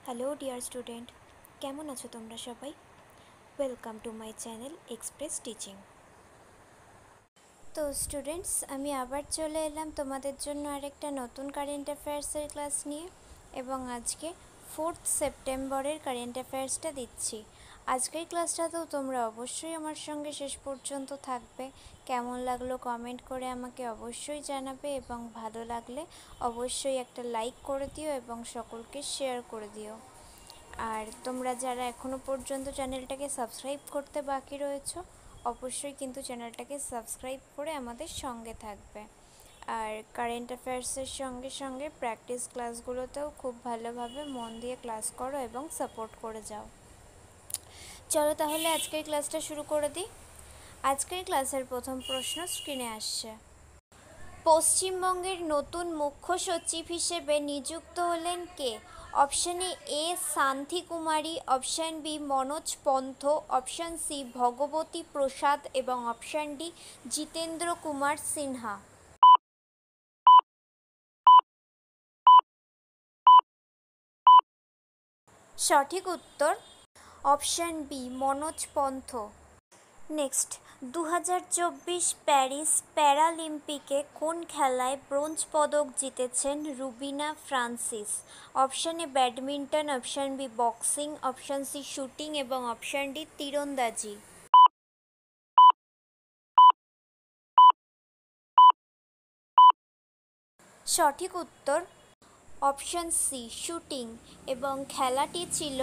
Hello dear student, কেমন আছো তোমরা সবাই? Welcome to my channel express teaching. তো স্টুডেন্টস, আমি আবার চলে এলাম তোমাদের জন্য আরেকটা নতুন কারেন্ট অ্যাফেয়ার্সের ক্লাস নিয়ে, এবং আজকে 4th সেপ্টেম্বরের কারেন্ট অ্যাফেয়ার্সটা দিচ্ছি। আজকের ক্লাসটাতেও তোমরা অবশ্যই আমার সঙ্গে শেষ পর্যন্ত থাকবে। কেমন লাগলো কমেন্ট করে আমাকে অবশ্যই জানাবে, এবং ভালো লাগলে অবশ্যই একটা লাইক করে দিও এবং সকলকে শেয়ার করে দিও। আর তোমরা যারা এখনও পর্যন্ত চ্যানেলটাকে সাবস্ক্রাইব করতে বাকি রয়েছো, অবশ্যই কিন্তু চ্যানেলটাকে সাবস্ক্রাইব করে আমাদের সঙ্গে থাকবে। আর কারেন্ট অ্যাফেয়ার্সের সঙ্গে সঙ্গে প্র্যাকটিস ক্লাসগুলোতেও খুব ভালোভাবে মন দিয়ে ক্লাস করো এবং সাপোর্ট করে যাও। চলো তাহলে আজকের ক্লাসটা শুরু করে দিই। আজকের ক্লাসের প্রথম প্রশ্ন স্ক্রিনে আসছে। পশ্চিমবঙ্গের নতুন মুখ্য সচিব হিসেবে নিযুক্ত হলেন কে? Option A Shanti Kumari, option B Manoj Pant, option C Bhagwati Prasad এবং অপশান ডি জিতেন্দ্র কুমার সিনহা। সঠিক উত্তর option B Manoj Pant. Next, 2024 Paris প্যারালিম্পিকে কোন খেলায় ব্রোঞ্জ পদক জিতেছেন Rubina Francis? Option A badminton, option B boxing, option C shooting এবং অপশান ডি তীরন্দাজি। সঠিক উত্তর অপশান সি শুটিং, এবং খেলাটি ছিল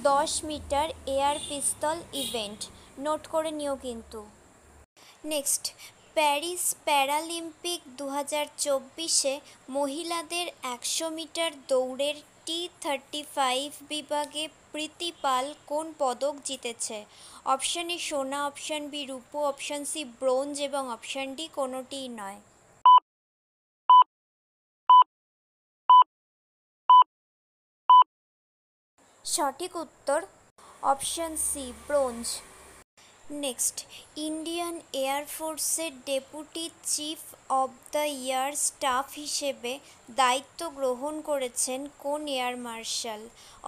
10 metre air pistol event. Note করে নিও কিন্তু। নেক্সট, প্যারিস প্যারালিম্পিক 2024-এ মহিলাদের 100 মিটার দৌড়ের T35 বিভাগে প্রীতি পাল কোন পদক জিতেছে? অপশান এ সোনা, অপশান বি রূপো, অপশান সি ব্রোঞ্জ এবং অপশান ডি কোনোটিই নয়। সঠিক উত্তর option C bronze. Next, Indian এয়ারফোর্সের deputy chief of the air staff হিসেবে দায়িত্ব গ্রহণ করেছেন কোন air marshal?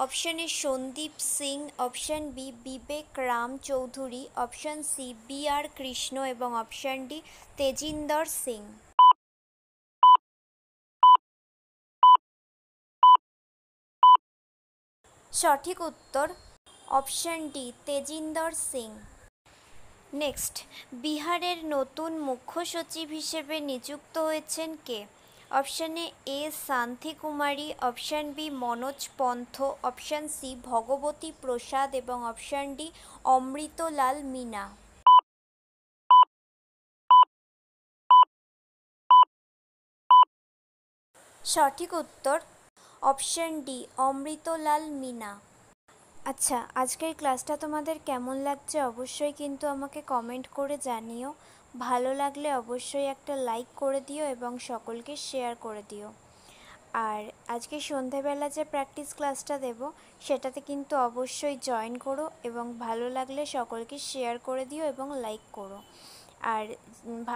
Option A Sandeep Singh, option B Vivek Ram Chaudhary, option C B R Krishna এবং অপশান ডি তেজিন্দর সিং। সঠিক উত্তর option D Tejinder Singh. Next, বিহারের নতুন মুখ্য সচিব হিসেবে নিযুক্ত হয়েছেন কে? Option A Shanti Kumari, option B Manoj Pant, option C Bhagwati Prasad এবং অপশান ডি অমৃতলাল মিনা। সঠিক উত্তর অপশান ডি অমৃতলাল মিনা। আচ্ছা, আজকের ক্লাসটা তোমাদের কেমন লাগছে অবশ্যই কিন্তু আমাকে কমেন্ট করে জানিও। ভালো লাগলে অবশ্যই একটা লাইক করে দিও এবং সকলকে শেয়ার করে দিও। আর আজকে সন্ধেবেলা যে প্র্যাকটিস ক্লাসটা দেব সেটাতে কিন্তু অবশ্যই জয়েন করো, এবং ভালো লাগলে সকলকে শেয়ার করে দিও এবং লাইক করো। আর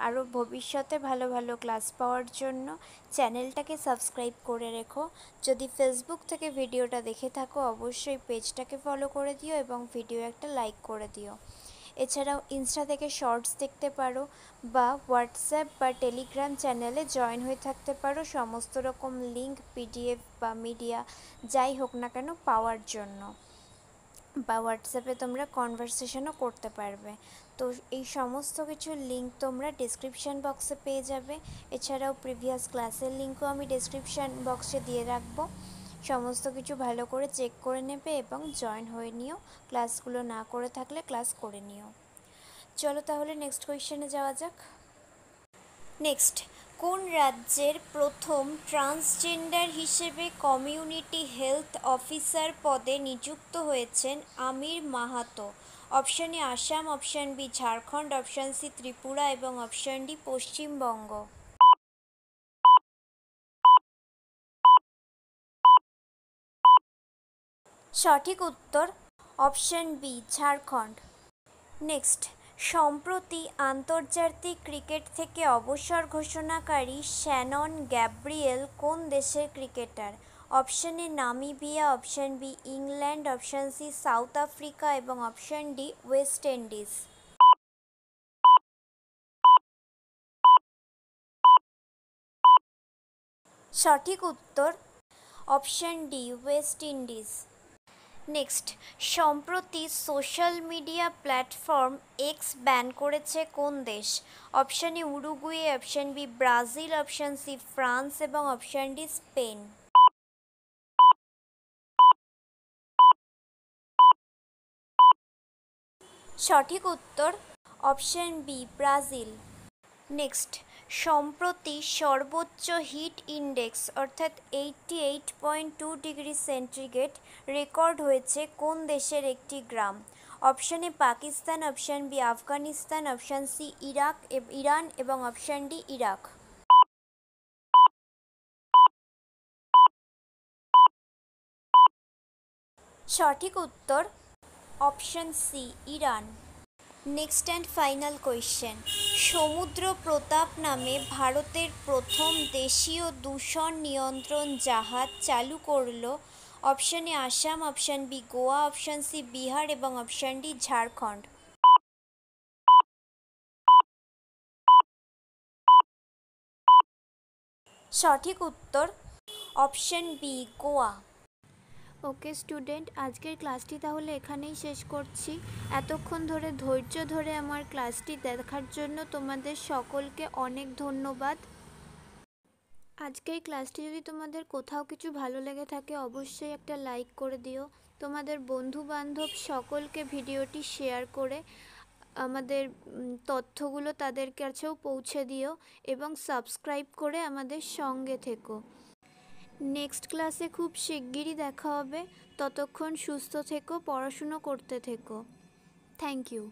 আরও ভবিষ্যতে ভালো ভালো ক্লাস পাওয়ার জন্য চ্যানেলটাকে সাবস্ক্রাইব করে রেখো। যদি ফেসবুক থেকে ভিডিওটা দেখে থাকো অবশ্যই পেজটাকে ফলো করে দিও এবং ভিডিও একটা লাইক করে দিও। এছাড়াও ইনস্টা থেকে শর্টস দেখতে পারো, বা হোয়াটসঅ্যাপ বা টেলিগ্রাম চ্যানেলে জয়েন হয়ে থাকতে পারো সমস্ত রকম লিঙ্ক, পিডিএফ বা মিডিয়া যাই হোক না কেন পাওয়ার জন্য, বা হোয়াটসঅ্যাপে তোমরা কনভারসেশনও করতে পারবে। তো এই সমস্ত কিছুর লিঙ্ক তোমরা ডিসক্রিপশান বক্সে পেয়ে যাবে। এছাড়াও প্রিভিয়াস ক্লাসের লিঙ্কও আমি ডিসক্রিপশান বক্সে দিয়ে রাখবো। সমস্ত কিছু ভালো করে চেক করে নেবে এবং জয়েন হয়ে নিও। ক্লাসগুলো না করে থাকলে ক্লাস করে নিও। চলো তাহলে নেক্সট কোয়েশ্চেনে যাওয়া যাক। নেক্সট, কোন রাজ্যের প্রথম ট্রান্সজেন্ডার হিসেবে কমিউনিটি হেলথ অফিসার পদে নিযুক্ত হয়েছেন Amir Mahato? Option A Assam, option B Jharkhand, option C Tripura এবং অপশান ডি পশ্চিমবঙ্গ। সঠিক উত্তর অপশান বি ঝাড়খণ্ড। নেক্সট, সম্প্রতি আন্তর্জাতিক ক্রিকেট থেকে অবসর ঘোষণাকারী শ্যানন গ্যাব্রিয়েল কোন দেশের cricketer? Option A Namibia, option B England, option C South Africa এবং অপশন ডি ওয়েস্ট ইন্ডিজ। সঠিক উত্তর option D West Indies. Next, সম্প্রতি social media platform X ban করেছে কোন দেশ? Option A Uruguay, option B Brazil, option C France এবং option D Spain. সঠিক উত্তর অপশন বি ব্রাজিল। নেক্সট, সম্প্রতি সর্বোচ্চ হিট ইন্ডেক্স অর্থাৎ 88.2 ডিগ্রি সেন্টিগ্রেড রেকর্ড হয়েছে কোন দেশের একটি গ্রাম? Option A Pakistan, option B Afghanistan, option C Iran এবং অপশন ডি ইরাক। সঠিক উত্তর option C Iran. Next and final question, Samudra Pratap নামে ভারতের প্রথম দেশীয় দূষণ নিয়ন্ত্রণ জাহাজ চালু করলো? Option A Assam, option B Goa, option C Bihar এবং অপশন ডি ঝাড়খণ্ড। সঠিক উত্তর option B Goa. Okay student, আজকের ক্লাসটি তাহলে এখানেই শেষ করছি। এতক্ষণ ধরে ধৈর্য ধরে আমার ক্লাসটি দেখার জন্য তোমাদের সকলকে অনেক ধন্যবাদ। আজকের ক্লাসটি যদি তোমাদের কোথাও কিছু ভালো লেগে থাকে অবশ্যই একটা লাইক করে দিও। তোমাদের বন্ধু বান্ধব সকলকে ভিডিওটি শেয়ার করে আমাদের তথ্যগুলো তাদের কাছেও পৌঁছে দিও এবং সাবস্ক্রাইব করে আমাদের সঙ্গে থেকো। নেক্সট ক্লাসে খুব শিগগিরই দেখা হবে। ততক্ষণ সুস্থ থেকো, পড়াশুনো করতে থেকো। Thank you.